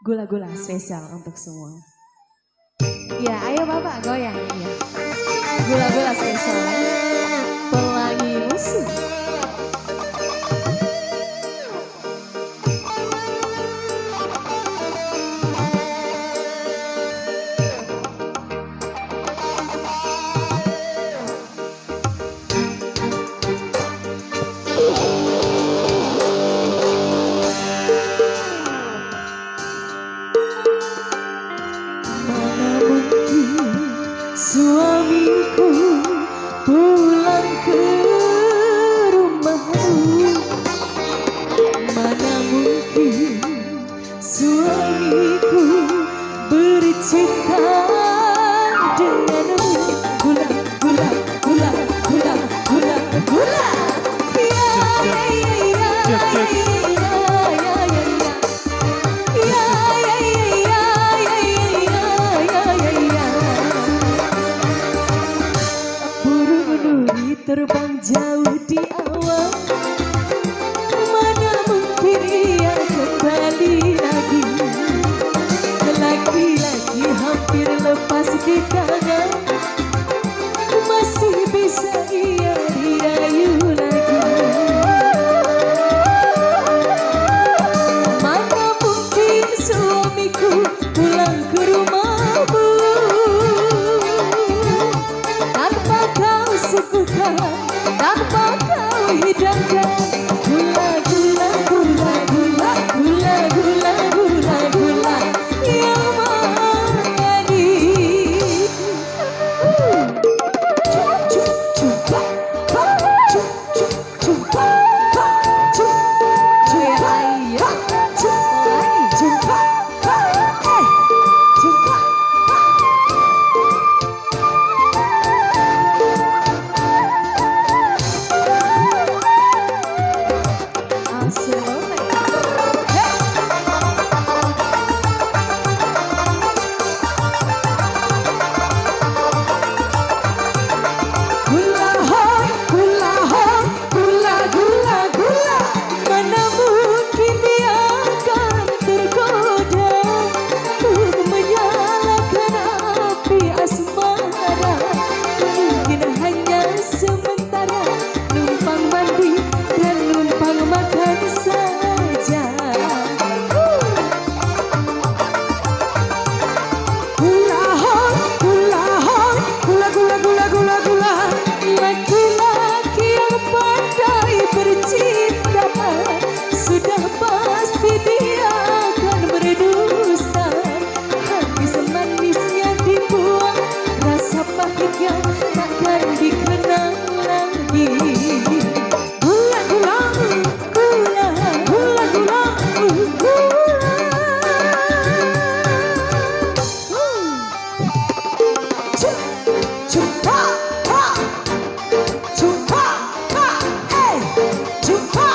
gula-gula spesial untuk semua. Ya, ayo Bapak goyang. Ya. Gula-gula spesial. Pelangi musuh. Suamiku pulang ke rumahmu, mana mungkin suamiku bercinta denganmu. Gula, gula, gula, gula, gula, gula. Ya, ya, ya, ya, ya, ya, ya. Terbang jauh di awan, mana mungkin ia kembali lagi. Lagi-lagi hampir lepas di tangan, masih bisa ia dirayu lagi. Mana mungkin suamiku pulang ke rumahmu tanpa kau suguhkan, tanpa kau hidangkan. Gula, gula, gula, gula, gula, gula, gula, gula yang manis. Sudah pasti dia akan berdusta, habis manisnya dibuang, rasa pahitnya takkan dikenang lagi. Gula, gula, gula, gula, gula, gula. Jumpa, ha, jumpa, ha, eh, jumpa.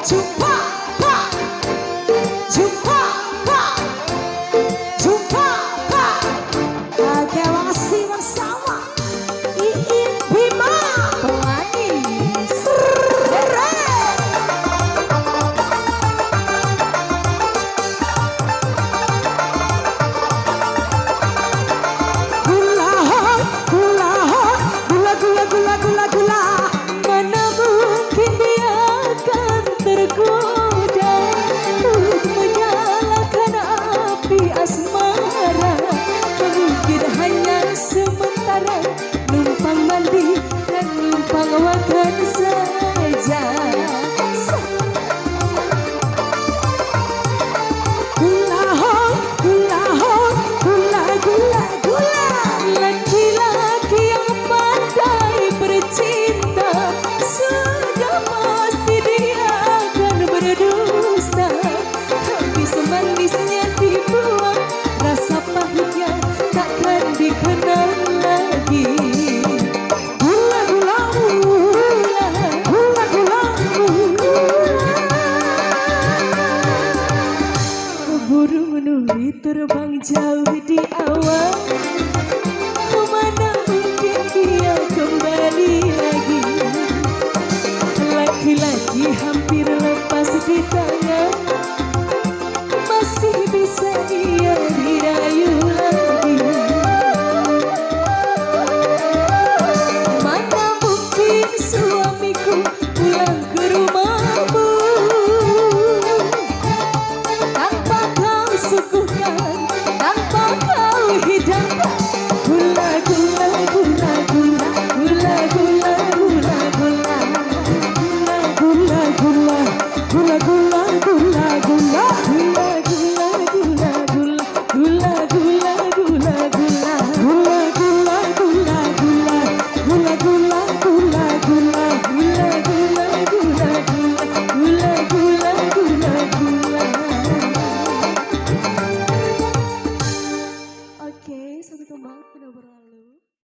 Jumpa, Pak. Jumpa, Pak. Jumpa, Pak. Oke, masih bersama Iin Bima Pelangi. Gula, gula, gula, gula, gula, gula, gula. Mana mungkin dia akan tergoda untuk menyalakan api asmara. Mungkin hanya sementara, numpang mandi dan numpang makan saja. Gula, gula, gula, gula, gula. Laki-laki yang pandai bercinta, sudah pasti dia akan berdusta, habis manisnya dibuang, rasa pahitnya takkan dikenal lagi. Gula, gula, gula, gula, gula, gula. Burung nuri terbang jauh di awan,